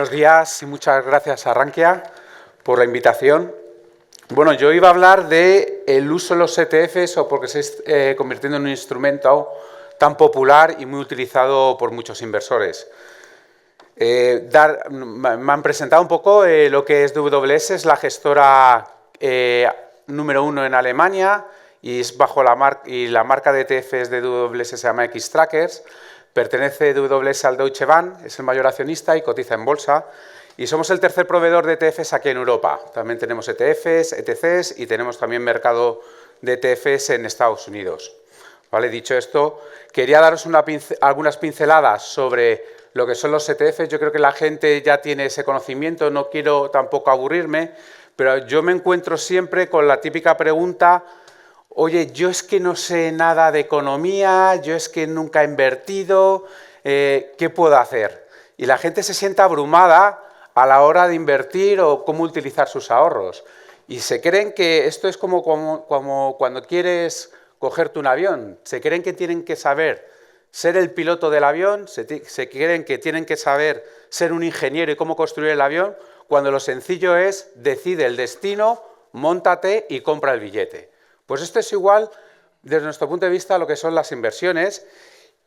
Buenos días y muchas gracias a Rankia por la invitación. Bueno, yo iba a hablar del uso de los ETFs o porque se está convirtiendo en un instrumento tan popular y muy utilizado por muchos inversores. Me han presentado un poco lo que es DWS, es la gestora número 1 en Alemania y es bajo la marca de ETFs de DWS se llama Xtrackers. Pertenece DWS al Deutsche Bank, es el mayor accionista y cotiza en bolsa. Y somos el tercer proveedor de ETFs aquí en Europa. También tenemos ETFs, ETCs y tenemos también mercado de ETFs en Estados Unidos. ¿Vale? Dicho esto, quería daros algunas pinceladas sobre lo que son los ETFs. Yo creo que la gente ya tiene ese conocimiento, no quiero tampoco aburrirme, pero yo me encuentro siempre con la típica pregunta: oye, yo es que no sé nada de economía, yo es que nunca he invertido, ¿qué puedo hacer? Y la gente se siente abrumada a la hora de invertir o cómo utilizar sus ahorros. Y se creen que esto es como cuando quieres cogerte un avión. Se creen que tienen que saber ser el piloto del avión, se creen que tienen que saber ser un ingeniero y cómo construir el avión, cuando lo sencillo es: decide el destino, móntate y compra el billete. Pues esto es igual, desde nuestro punto de vista, a lo que son las inversiones,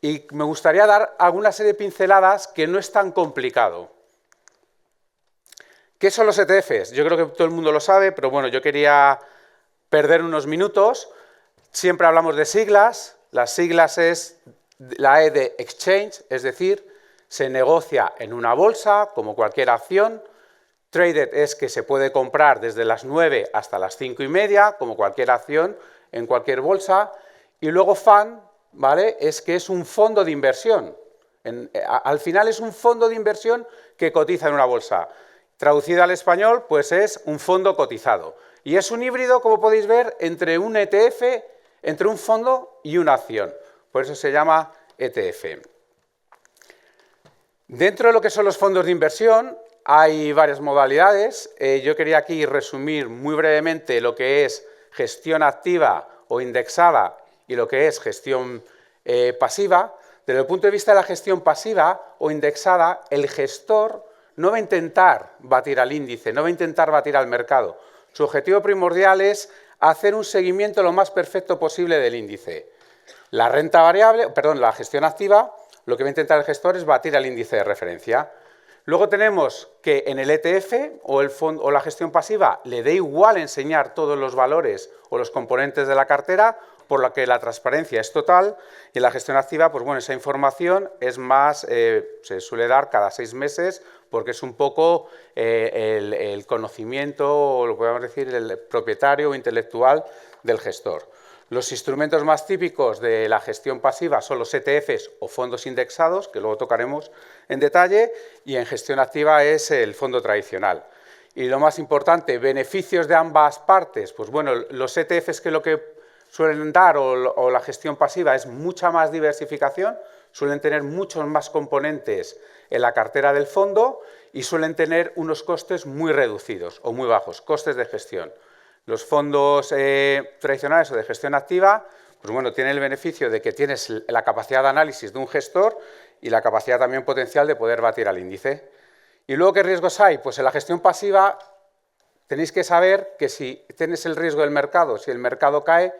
y me gustaría dar alguna serie de pinceladas que no es tan complicado. ¿Qué son los ETFs? Yo creo que todo el mundo lo sabe, pero bueno, yo quería perder unos minutos. Siempre hablamos de siglas. Las siglas es la E de exchange, es decir, se negocia en una bolsa como cualquier acción. Traded es que se puede comprar desde las 9 hasta las 5:30, como cualquier acción en cualquier bolsa. Y luego fund, ¿vale? Es que es un fondo de inversión. Al final es un fondo de inversión que cotiza en una bolsa. Traducido al español, pues es un fondo cotizado. Y es un híbrido, como podéis ver, entre un ETF, entre un fondo y una acción. Por eso se llama ETF. Dentro de lo que son los fondos de inversión, hay varias modalidades. Yo quería aquí resumir muy brevemente lo que es gestión activa o indexada y lo que es gestión pasiva. Desde el punto de vista de la gestión pasiva o indexada, el gestor no va a intentar batir al índice, no va a intentar batir al mercado. Su objetivo primordial es hacer un seguimiento lo más perfecto posible del índice. La renta variable, perdón, la gestión activa, lo que va a intentar el gestor es batir al índice de referencia. Luego tenemos que en el ETF o la gestión pasiva le dé igual enseñar todos los valores o los componentes de la cartera, por lo que la transparencia es total. Y en la gestión activa, pues bueno, esa información es más, se suele dar cada 6 meses, porque es un poco el conocimiento, o lo podemos decir, el propietario o intelectual del gestor. Los instrumentos más típicos de la gestión pasiva son los ETFs o fondos indexados, que luego tocaremos en detalle, y en gestión activa es el fondo tradicional. Y lo más importante, beneficios de ambas partes. Pues bueno, los ETFs que lo que suelen dar o la gestión pasiva es mucha más diversificación, suelen tener muchos más componentes en la cartera del fondo y suelen tener unos costes muy reducidos o muy bajos, costes de gestión. Los fondos tradicionales o de gestión activa, pues bueno, tienen el beneficio de que tienes la capacidad de análisis de un gestor y la capacidad también potencial de poder batir al índice. ¿Y luego qué riesgos hay? Pues en la gestión pasiva tenéis que saber que si tienes el riesgo del mercado, si el mercado cae,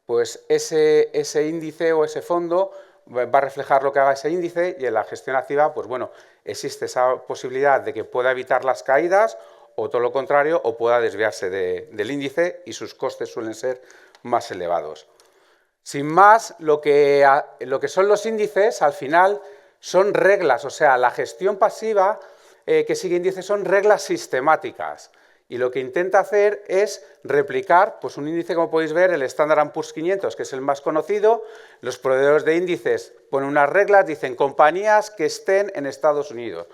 pues ese índice o ese fondo va a reflejar lo que haga ese índice, y en la gestión activa, pues bueno, existe esa posibilidad de que pueda evitar las caídas o todo lo contrario, o pueda desviarse del índice y sus costes suelen ser más elevados. Sin más, lo que son los índices, al final, son reglas, o sea, la gestión pasiva que sigue índices son reglas sistemáticas. Y lo que intenta hacer es replicar pues un índice, como podéis ver, el Standard & Poor's 500, que es el más conocido. Los proveedores de índices ponen unas reglas, dicen compañías que estén en Estados Unidos.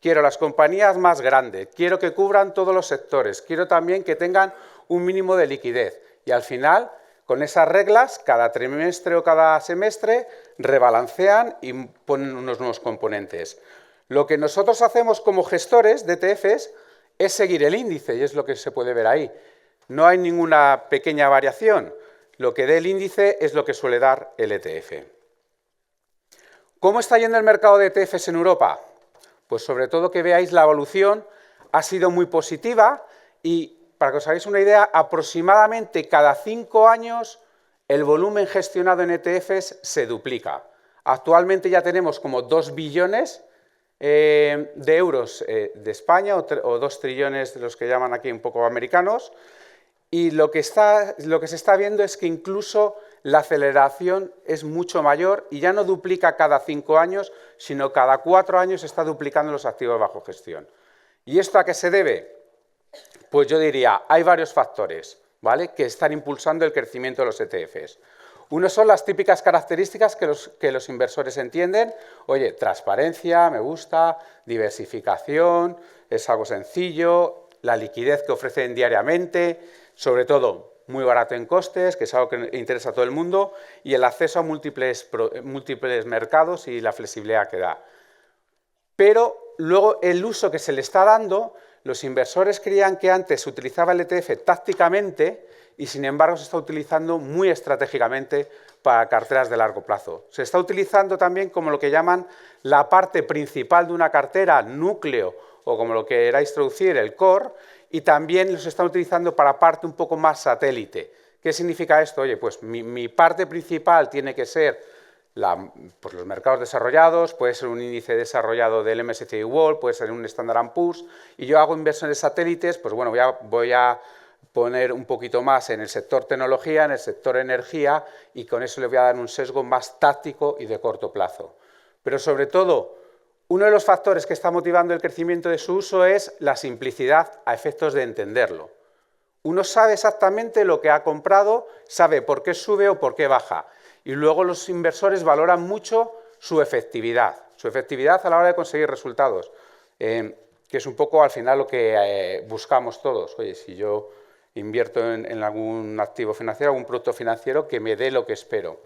Quiero las compañías más grandes, quiero que cubran todos los sectores, quiero también que tengan un mínimo de liquidez. Y al final, con esas reglas, cada trimestre o cada semestre, rebalancean y ponen unos nuevos componentes. Lo que nosotros hacemos como gestores de ETFs es seguir el índice, y es lo que se puede ver ahí. No hay ninguna pequeña variación. Lo que dé el índice es lo que suele dar el ETF. ¿Cómo está yendo el mercado de ETFs en Europa? Pues sobre todo que veáis la evolución ha sido muy positiva y, para que os hagáis una idea, aproximadamente cada 5 años el volumen gestionado en ETFs se duplica. Actualmente ya tenemos como 2 billones de euros de España o 2 trillones de los que llaman aquí un poco americanos, y lo que se está viendo es que incluso la aceleración es mucho mayor y ya no duplica cada 5 años, sino cada 4 años se está duplicando los activos bajo gestión. ¿Y esto a qué se debe? Pues yo diría, hay varios factores, ¿vale?, que están impulsando el crecimiento de los ETFs. Uno son las típicas características que los inversores entienden. Oye, transparencia, me gusta, diversificación, es algo sencillo, la liquidez que ofrecen diariamente, sobre todo muy barato en costes, que es algo que interesa a todo el mundo, y el acceso a múltiples mercados y la flexibilidad que da. Pero luego el uso que se le está dando, los inversores creían que antes se utilizaba el ETF tácticamente y sin embargo se está utilizando muy estratégicamente para carteras de largo plazo. Se está utilizando también como lo que llaman la parte principal de una cartera, núcleo, o como lo queráis traducir, el core, y también los están utilizando para parte un poco más satélite. ¿Qué significa esto? Oye, pues mi parte principal tiene que ser pues los mercados desarrollados, puede ser un índice desarrollado del MSCI World, puede ser un Standard & Poor's, y yo hago inversiones satélites, pues bueno, voy a poner un poquito más en el sector tecnología, en el sector energía, y con eso le voy a dar un sesgo más táctico y de corto plazo. Pero sobre todo, uno de los factores que está motivando el crecimiento de su uso es la simplicidad a efectos de entenderlo. Uno sabe exactamente lo que ha comprado, sabe por qué sube o por qué baja. Y luego los inversores valoran mucho su efectividad a la hora de conseguir resultados, que es un poco al final lo que buscamos todos. Oye, si yo invierto en algún activo financiero, algún producto financiero, que me dé lo que espero.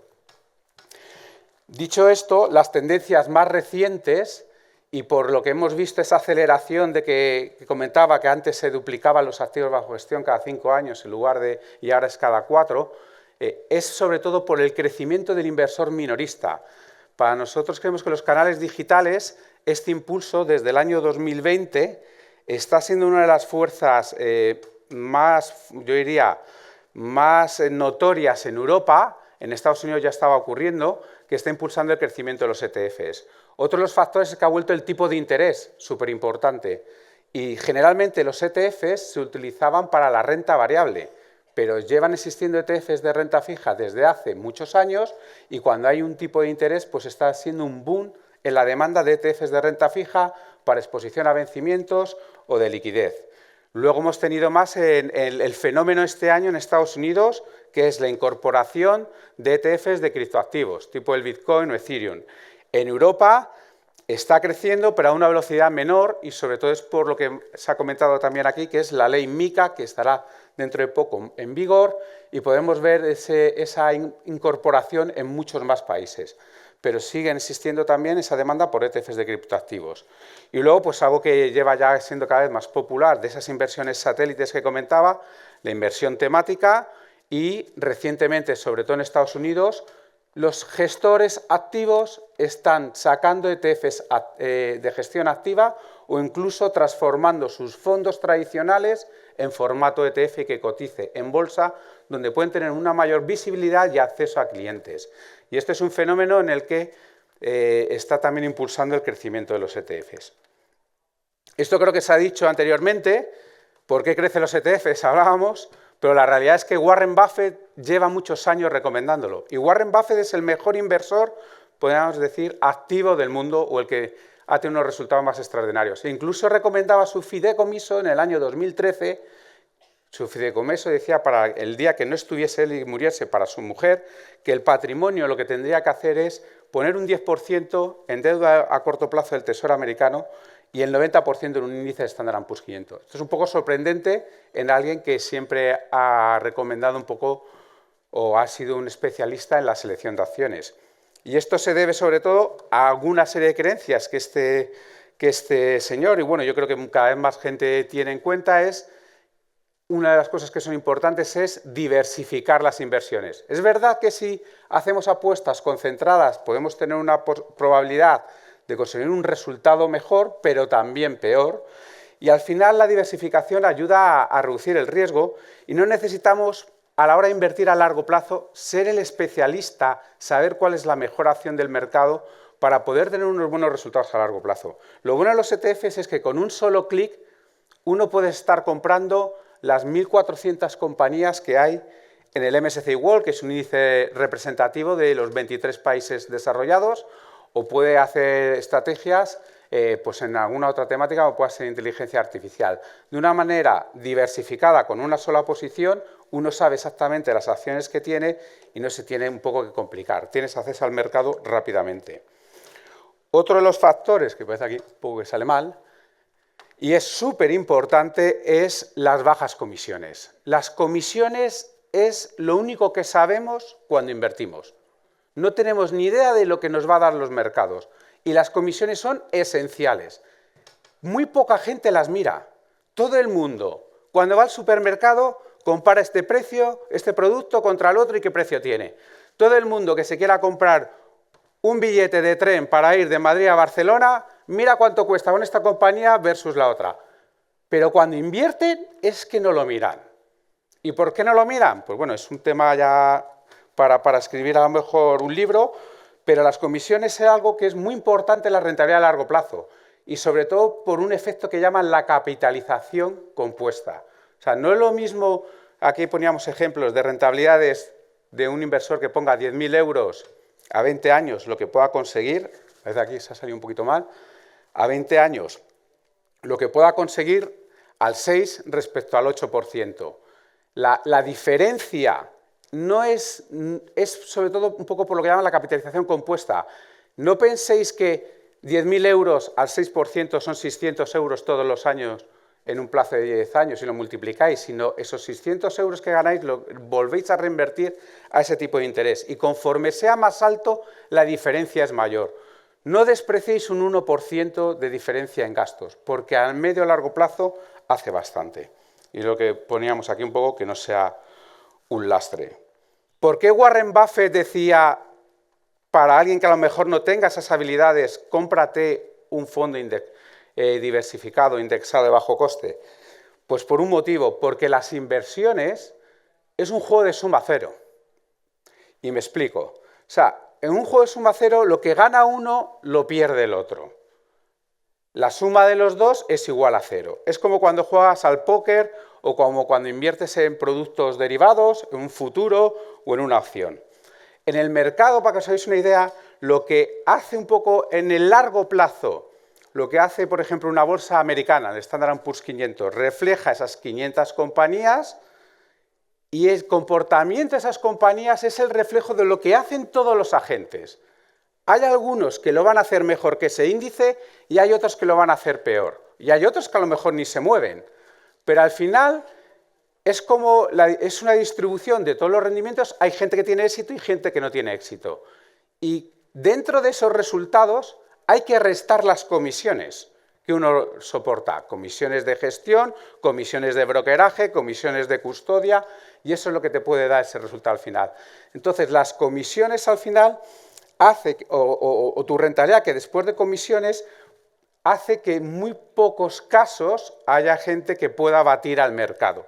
Dicho esto, las tendencias más recientes, y por lo que hemos visto esa aceleración de que comentaba que antes se duplicaban los activos bajo gestión cada 5 años en lugar de, y ahora es cada 4, es sobre todo por el crecimiento del inversor minorista. Para nosotros creemos que los canales digitales, este impulso desde el año 2020 está siendo una de las fuerzas más, yo diría, más notorias en Europa. En Estados Unidos ya estaba ocurriendo, que está impulsando el crecimiento de los ETFs. Otro de los factores es que ha vuelto el tipo de interés, súper importante. Y generalmente los ETFs se utilizaban para la renta variable, pero llevan existiendo ETFs de renta fija desde hace muchos años y cuando hay un tipo de interés, pues está siendo un boom en la demanda de ETFs de renta fija para exposición a vencimientos o de liquidez. Luego hemos tenido más el fenómeno este año en Estados Unidos, que es la incorporación de ETFs de criptoactivos, tipo el Bitcoin o Ethereum. En Europa está creciendo, pero a una velocidad menor, y sobre todo es por lo que se ha comentado también aquí, que es la ley MiCA, que estará dentro de poco en vigor, y podemos ver esa incorporación en muchos más países. Pero sigue existiendo también esa demanda por ETFs de criptoactivos. Y luego, pues algo que lleva ya siendo cada vez más popular, de esas inversiones satélites que comentaba, la inversión temática, y recientemente, sobre todo en Estados Unidos, los gestores activos están sacando ETFs de gestión activa o incluso transformando sus fondos tradicionales en formato ETF que cotice en bolsa, donde pueden tener una mayor visibilidad y acceso a clientes. Y este es un fenómeno en el que está también impulsando el crecimiento de los ETFs. Esto creo que se ha dicho anteriormente. ¿Por qué crecen los ETFs? Hablábamos. Pero la realidad es que Warren Buffett lleva muchos años recomendándolo. Y Warren Buffett es el mejor inversor, podríamos decir, activo del mundo o el que ha tenido unos resultados más extraordinarios. E incluso recomendaba su fideicomiso en el año 2013. Su fideicomiso decía para el día que no estuviese él y muriese para su mujer, que el patrimonio lo que tendría que hacer es poner un 10% en deuda a corto plazo del Tesoro americano y el 90% en un índice de Standard & Poor's 500. Esto es un poco sorprendente en alguien que siempre ha recomendado un poco o ha sido un especialista en la selección de acciones. Y esto se debe sobre todo a alguna serie de creencias que este señor, y bueno, yo creo que cada vez más gente tiene en cuenta, es una de las cosas que son importantes es diversificar las inversiones. Es verdad que si hacemos apuestas concentradas podemos tener una probabilidad de conseguir un resultado mejor, pero también peor. Y al final la diversificación ayuda a reducir el riesgo y no necesitamos, a la hora de invertir a largo plazo, ser el especialista, saber cuál es la mejor acción del mercado para poder tener unos buenos resultados a largo plazo. Lo bueno de los ETFs es que con un solo clic uno puede estar comprando las 1.400 compañías que hay en el MSCI World, que es un índice representativo de los 23 países desarrollados, o puede hacer estrategias pues en alguna otra temática, o puede ser inteligencia artificial. De una manera diversificada, con una sola posición, uno sabe exactamente las acciones que tiene y no se tiene un poco que complicar. Tienes acceso al mercado rápidamente. Otro de los factores, que parece aquí un poco que sale mal, y es súper importante, es las bajas comisiones. Las comisiones es lo único que sabemos cuando invertimos. No tenemos ni idea de lo que nos va a dar los mercados. Y las comisiones son esenciales. Muy poca gente las mira. Todo el mundo, cuando va al supermercado, compara este precio, este producto contra el otro y qué precio tiene. Todo el mundo que se quiera comprar un billete de tren para ir de Madrid a Barcelona, mira cuánto cuesta con esta compañía versus la otra. Pero cuando invierten es que no lo miran. ¿Y por qué no lo miran? Pues bueno, es un tema ya para escribir a lo mejor un libro, pero las comisiones es algo que es muy importante en la rentabilidad a largo plazo y sobre todo por un efecto que llaman la capitalización compuesta. O sea, no es lo mismo, aquí poníamos ejemplos de rentabilidades de un inversor que ponga 10.000 euros a 20 años, lo que pueda conseguir, desde aquí se ha salido un poquito mal, a 20 años, lo que pueda conseguir al 6 respecto al 8%. La diferencia no es sobre todo un poco por lo que llaman la capitalización compuesta. No penséis que 10.000 euros al 6% son 600 euros todos los años en un plazo de 10 años y lo multiplicáis, sino esos 600 euros que ganáis lo volvéis a reinvertir a ese tipo de interés. Y conforme sea más alto, la diferencia es mayor. No despreciéis un 1% de diferencia en gastos, porque a medio y largo plazo hace bastante. Y lo que poníamos aquí un poco, que no sea un lastre. ¿Por qué Warren Buffett decía, para alguien que a lo mejor no tenga esas habilidades, cómprate un fondo diversificado, indexado de bajo coste? Pues por un motivo, porque las inversiones es un juego de suma cero. Y me explico. O sea, en un juego de suma cero, lo que gana uno, lo pierde el otro. La suma de los dos es igual a cero. Es como cuando juegas al póker o como cuando inviertes en productos derivados, en un futuro o en una opción. En el mercado, para que os hagáis una idea, lo que hace un poco en el largo plazo, lo que hace, por ejemplo, una bolsa americana, el Standard & Poor's 500, refleja esas 500 compañías y el comportamiento de esas compañías es el reflejo de lo que hacen todos los agentes. Hay algunos que lo van a hacer mejor que ese índice y hay otros que lo van a hacer peor. Y hay otros que a lo mejor ni se mueven. Pero al final es una distribución de todos los rendimientos. Hay gente que tiene éxito y gente que no tiene éxito. Y dentro de esos resultados hay que restar las comisiones que uno soporta. Comisiones de gestión, comisiones de brokeraje, comisiones de custodia. Y eso es lo que te puede dar ese resultado al final. Entonces, las comisiones al final hace, o tu rentabilidad, que después de comisiones, hace que en muy pocos casos haya gente que pueda batir al mercado.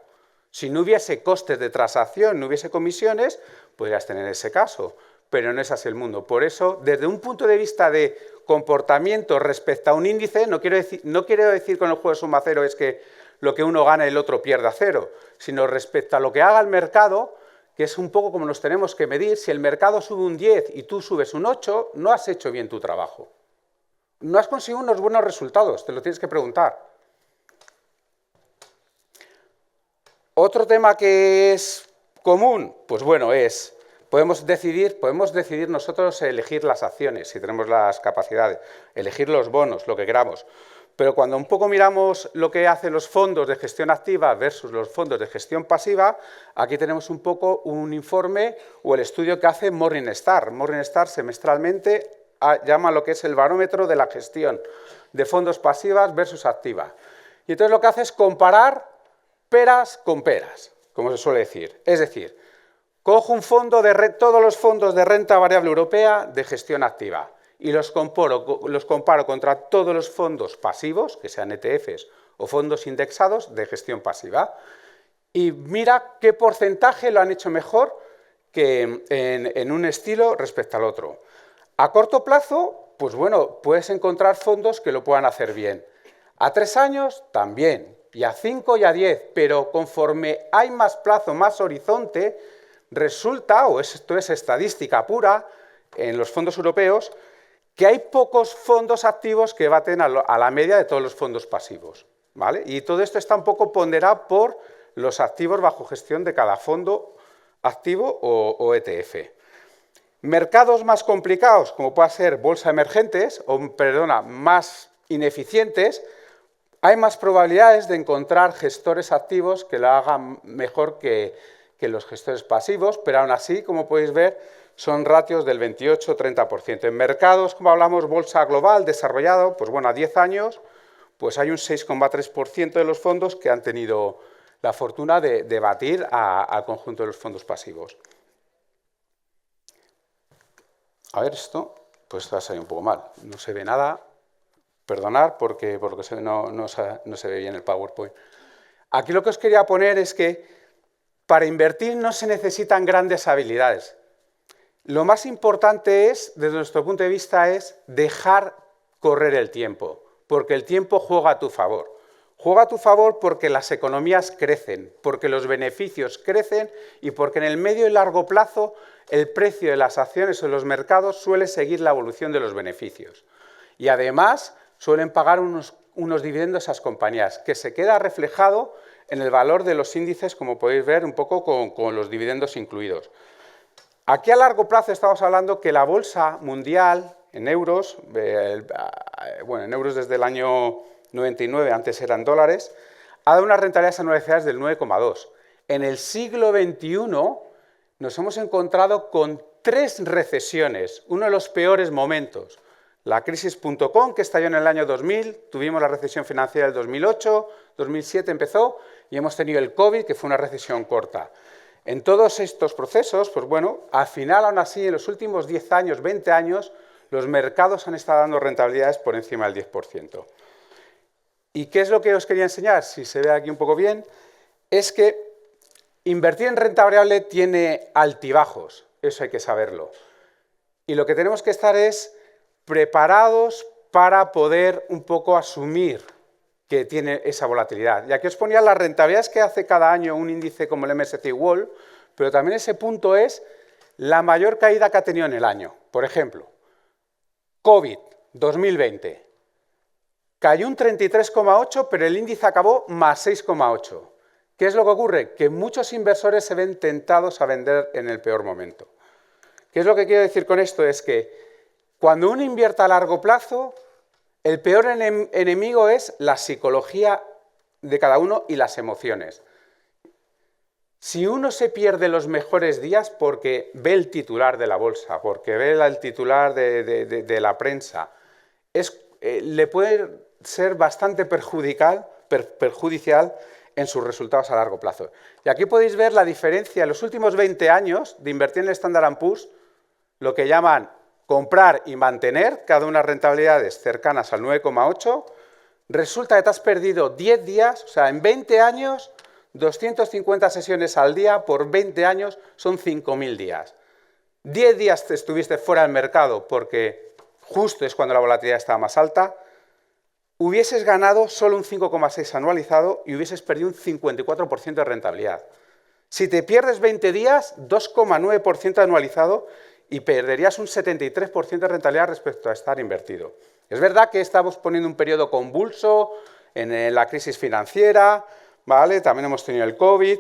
Si no hubiese costes de transacción, no hubiese comisiones, podrías tener ese caso, pero no es así el mundo. Por eso, desde un punto de vista de comportamiento respecto a un índice, no quiero decir con el juego de suma cero es que lo que uno gana el otro pierda cero, sino respecto a lo que haga el mercado, que es un poco como nos tenemos que medir. Si el mercado sube un 10 y tú subes un 8, no has hecho bien tu trabajo. No has conseguido unos buenos resultados, te lo tienes que preguntar. Otro tema que es común, pues bueno, podemos decidir nosotros elegir las acciones, si tenemos las capacidades, elegir los bonos, lo que queramos. Pero cuando un poco miramos lo que hacen los fondos de gestión activa versus los fondos de gestión pasiva, aquí tenemos un poco un informe o el estudio que hace Morningstar. Morningstar semestralmente llama lo que es el barómetro de la gestión de fondos pasivas versus activas. Y entonces lo que hace es comparar peras con peras, como se suele decir. Es decir, cojo un fondo todos los fondos de renta variable europea de gestión activa y los comparo contra todos los fondos pasivos, que sean ETFs o fondos indexados de gestión pasiva. Y mira qué porcentaje lo han hecho mejor que en un estilo respecto al otro. A corto plazo, pues bueno, puedes encontrar fondos que lo puedan hacer bien. A 3 años, también. Y a 5 y a 10. Pero conforme hay más plazo, más horizonte, resulta, o esto es estadística pura, en los fondos europeos, que hay pocos fondos activos que baten a la media de todos los fondos pasivos, ¿vale? Y todo esto está un poco ponderado por los activos bajo gestión de cada fondo activo o ETF. Mercados más complicados, como puede ser bolsa emergentes, más ineficientes, hay más probabilidades de encontrar gestores activos que lo hagan mejor que los gestores pasivos, pero aún así, como podéis ver, son ratios del 28-30%. En mercados, como hablamos, bolsa global, desarrollado, pues bueno, a 10 años, pues hay un 6,3% de los fondos que han tenido la fortuna de batir al conjunto de los fondos pasivos. A ver, esto, pues va a salir un poco mal. No se ve nada. Perdonar porque por lo que no se ve bien el PowerPoint. Aquí lo que os quería poner es que para invertir no se necesitan grandes habilidades. Lo más importante es, desde nuestro punto de vista, es dejar correr el tiempo, porque el tiempo juega a tu favor. Juega a tu favor porque las economías crecen, porque los beneficios crecen y porque en el medio y largo plazo el precio de las acciones o los mercados suele seguir la evolución de los beneficios. Y además suelen pagar unos dividendos a esas compañías, que se queda reflejado en el valor de los índices, como podéis ver, un poco con los dividendos incluidos. Aquí a largo plazo estamos hablando que la bolsa mundial, en euros, en euros desde el año 99, antes eran dólares, ha dado unas rentabilidades anualizadas del 9,2. En el siglo XXI nos hemos encontrado con 3 recesiones, uno de los peores momentos. La crisis.com, que estalló en el año 2000, tuvimos la recesión financiera del 2008, 2007 empezó, y hemos tenido el COVID, que fue una recesión corta. En todos estos procesos, pues bueno, al final, aún así, en los últimos 10 años, 20 años, los mercados han estado dando rentabilidades por encima del 10%. ¿Y qué es lo que os quería enseñar? Si se ve aquí un poco bien, es que invertir en renta variable tiene altibajos, eso hay que saberlo. Y lo que tenemos que estar es preparados para poder un poco asumir que tiene esa volatilidad. Y aquí os ponía las rentabilidades que hace cada año un índice como el MSCI World, pero también ese punto es la mayor caída que ha tenido en el año. Por ejemplo, COVID 2020. Cayó un 33,8, pero el índice acabó más 6,8. ¿Qué es lo que ocurre? Que muchos inversores se ven tentados a vender en el peor momento. ¿Qué es lo que quiero decir con esto? Es que cuando uno invierte a largo plazo, el peor enemigo es la psicología de cada uno y las emociones. Si uno se pierde los mejores días porque ve el titular de la bolsa, porque ve el titular de la prensa, le puede ser bastante perjudicial en sus resultados a largo plazo. Y aquí podéis ver la diferencia en los últimos 20 años de invertir en el Standard & Poor's, lo que llaman comprar y mantener, cada una rentabilidades cercanas al 9,8, resulta que te has perdido 10 días, o sea, en 20 años, 250 sesiones al día por 20 años son 5.000 días. 10 días te estuviste fuera del mercado porque justo es cuando la volatilidad estaba más alta, hubieses ganado solo un 5,6 anualizado y hubieses perdido un 54% de rentabilidad. Si te pierdes 20 días, 2,9% anualizado y perderías un 73% de rentabilidad respecto a estar invertido. Es verdad que estamos poniendo un periodo convulso en la crisis financiera, ¿vale? También hemos tenido el COVID,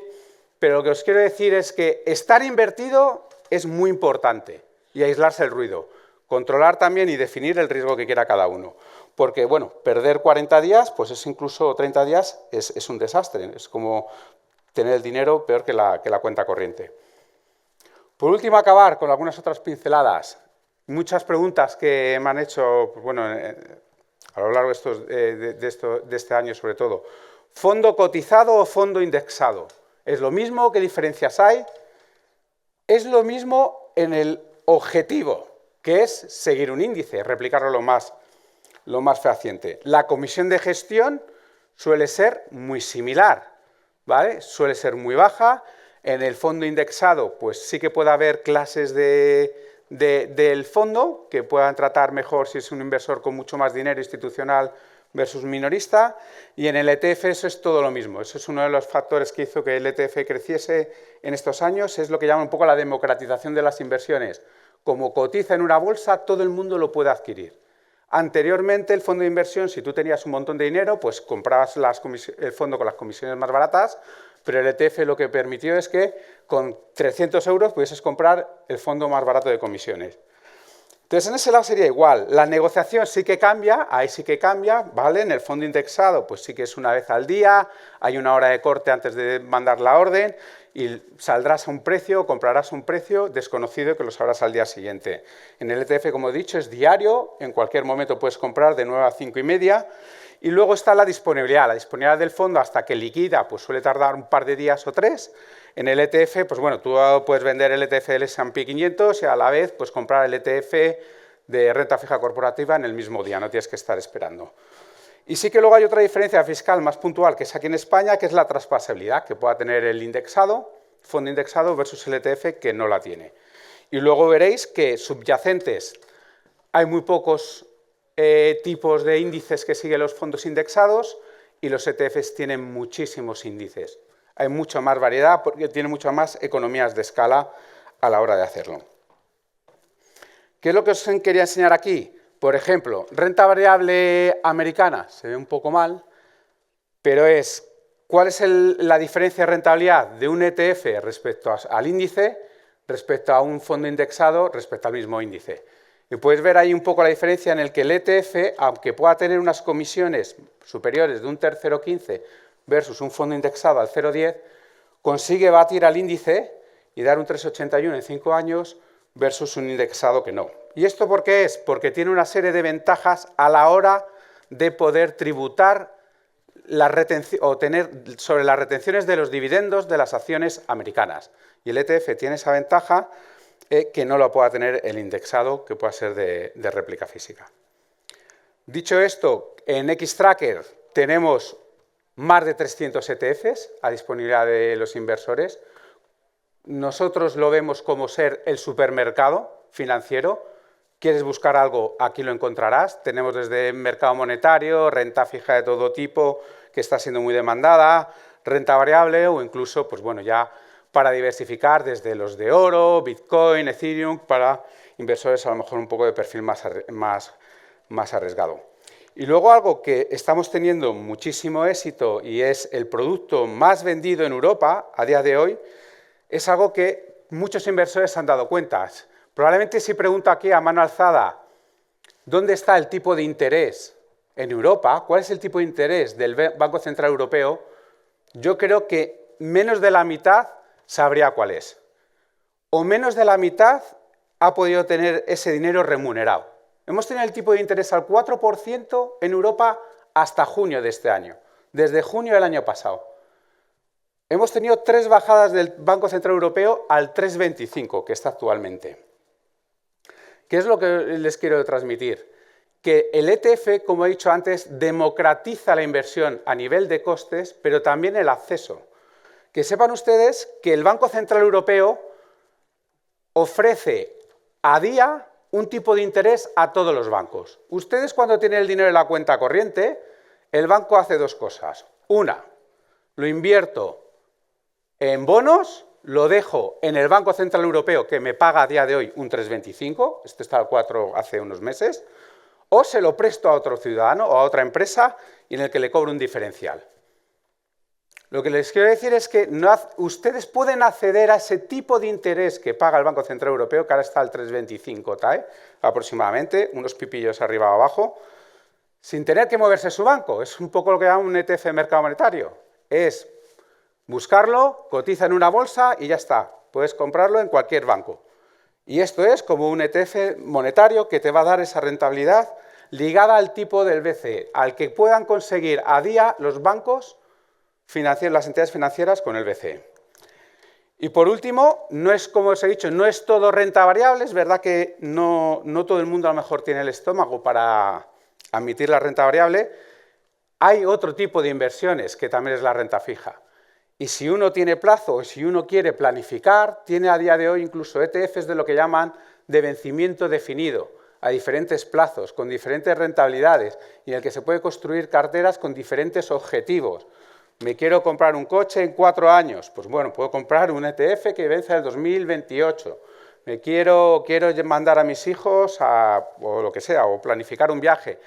pero lo que os quiero decir es que estar invertido es muy importante y aislarse el ruido. Controlar también y definir el riesgo que quiera cada uno. Porque, bueno, perder 40 días, pues es incluso 30 días, es un desastre. Es como tener el dinero peor que la cuenta corriente. Por último, acabar con algunas otras pinceladas. Muchas preguntas que me han hecho, pues bueno, a lo largo de este año sobre todo. ¿Fondo cotizado o fondo indexado? ¿Es lo mismo? ¿Qué diferencias hay? Es lo mismo en el objetivo. que es seguir un índice, replicarlo lo más fehaciente. La comisión de gestión suele ser muy similar, ¿vale? Suele ser muy baja. En el fondo indexado, pues sí que puede haber clases del fondo que puedan tratar mejor si es un inversor con mucho más dinero institucional versus minorista, y en el ETF eso es todo lo mismo. Eso es uno de los factores que hizo que el ETF creciese en estos años, es lo que llaman un poco la democratización de las inversiones. Como cotiza en una bolsa, todo el mundo lo puede adquirir. Anteriormente, el fondo de inversión, si tú tenías un montón de dinero, pues comprabas el fondo con las comisiones más baratas, pero el ETF lo que permitió es que con 300 euros pudieses comprar el fondo más barato de comisiones. Entonces, en ese lado sería igual. La negociación sí que cambia, ahí sí que cambia, ¿vale? En el fondo indexado, pues sí que es una vez al día, hay una hora de corte antes de mandar la orden y saldrás a un precio, comprarás a un precio desconocido que lo sabrás al día siguiente. En el ETF, como he dicho, es diario, en cualquier momento puedes comprar de 9 a 5 y media. Y luego está la disponibilidad del fondo hasta que liquida, pues suele tardar un par de días o 3. En el ETF, pues bueno, tú puedes vender el ETF del S&P 500 y a la vez pues comprar el ETF de renta fija corporativa en el mismo día, no tienes que estar esperando. Y sí que luego hay otra diferencia fiscal más puntual que es aquí en España, que es la traspasabilidad que pueda tener el indexado, fondo indexado versus el ETF que no la tiene. Y luego veréis que subyacentes hay muy pocos tipos de índices que siguen los fondos indexados y los ETFs tienen muchísimos índices. Hay mucha más variedad porque tiene muchas más economías de escala a la hora de hacerlo. ¿Qué es lo que os quería enseñar aquí? Por ejemplo, renta variable americana, se ve un poco mal, pero ¿cuál es la diferencia de rentabilidad de un ETF respecto al índice, respecto a un fondo indexado, respecto al mismo índice? Y puedes ver ahí un poco la diferencia en el que el ETF, aunque pueda tener unas comisiones superiores de un 0,15 versus un fondo indexado al 0,10, consigue batir al índice y dar un 3,81 en 5 años versus un indexado que no. ¿Y esto por qué es? Porque tiene una serie de ventajas a la hora de poder tributar o tener sobre las retenciones de los dividendos de las acciones americanas. Y el ETF tiene esa ventaja que no lo pueda tener el indexado, que pueda ser de réplica física. Dicho esto, en Xtracker tenemos más de 300 ETFs a disponibilidad de los inversores. Nosotros lo vemos como ser el supermercado financiero. ¿Quieres buscar algo? Aquí lo encontrarás. Tenemos desde mercado monetario, renta fija de todo tipo, que está siendo muy demandada, renta variable o incluso, pues bueno, ya para diversificar desde los de oro, Bitcoin, Ethereum, para inversores a lo mejor un poco de perfil más arriesgado. Y luego algo que estamos teniendo muchísimo éxito y es el producto más vendido en Europa a día de hoy, es algo que muchos inversores se han dado cuenta. Probablemente si pregunto aquí a mano alzada, ¿dónde está el tipo de interés en Europa? ¿Cuál es el tipo de interés del Banco Central Europeo? Yo creo que menos de la mitad sabría cuál es. O menos de la mitad ha podido tener ese dinero remunerado. Hemos tenido el tipo de interés al 4% en Europa hasta junio de este año, desde junio del año pasado. Hemos tenido 3 bajadas del Banco Central Europeo al 3,25, que está actualmente. ¿Qué es lo que les quiero transmitir? Que el ETF, como he dicho antes, democratiza la inversión a nivel de costes, pero también el acceso. Que sepan ustedes que el Banco Central Europeo ofrece a día un tipo de interés a todos los bancos. Ustedes cuando tienen el dinero en la cuenta corriente, el banco hace 2 cosas. Una, lo invierto en bonos, lo dejo en el Banco Central Europeo, que me paga a día de hoy un 3,25, este está al 4 hace unos meses, o se lo presto a otro ciudadano o a otra empresa y en el que le cobro un diferencial. Lo que les quiero decir es que ustedes pueden acceder a ese tipo de interés que paga el Banco Central Europeo, que ahora está al 3,25 TAE, aproximadamente, unos pipillos arriba o abajo, sin tener que moverse su banco. Es un poco lo que llama un ETF de mercado monetario. Es buscarlo, cotiza en una bolsa y ya está. Puedes comprarlo en cualquier banco. Y esto es como un ETF monetario que te va a dar esa rentabilidad ligada al tipo del BCE, al que puedan conseguir a día los bancos financieros, las entidades financieras con el BCE. Y por último, no es, como os he dicho, no es todo renta variable, es verdad que no todo el mundo a lo mejor tiene el estómago para admitir la renta variable. Hay otro tipo de inversiones que también es la renta fija. Y si uno tiene plazo o si uno quiere planificar, tiene a día de hoy incluso ETFs de lo que llaman de vencimiento definido, a diferentes plazos, con diferentes rentabilidades, y en el que se puede construir carteras con diferentes objetivos. ¿Me quiero comprar un coche en 4 años? Pues bueno, puedo comprar un ETF que vence en el 2028. Me quiero mandar a mis hijos o lo que sea, o planificar un viaje.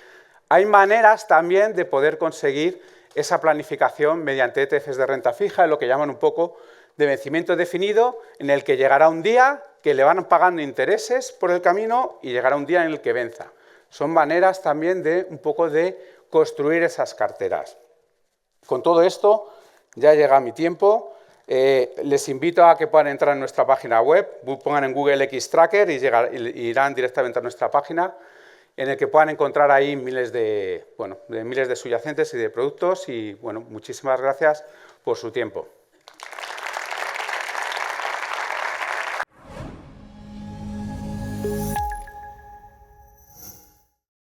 Hay maneras también de poder conseguir esa planificación mediante ETFs de renta fija, en lo que llaman un poco de vencimiento definido, en el que llegará un día que le van pagando intereses por el camino y llegará un día en el que venza. Son maneras también de un poco de construir esas carteras. Con todo esto, ya llega mi tiempo. Les invito a que puedan entrar en nuestra página web, pongan en Google Xtracker y irán directamente a nuestra página, en el que puedan encontrar ahí miles de subyacentes y de productos. Y bueno, muchísimas gracias por su tiempo.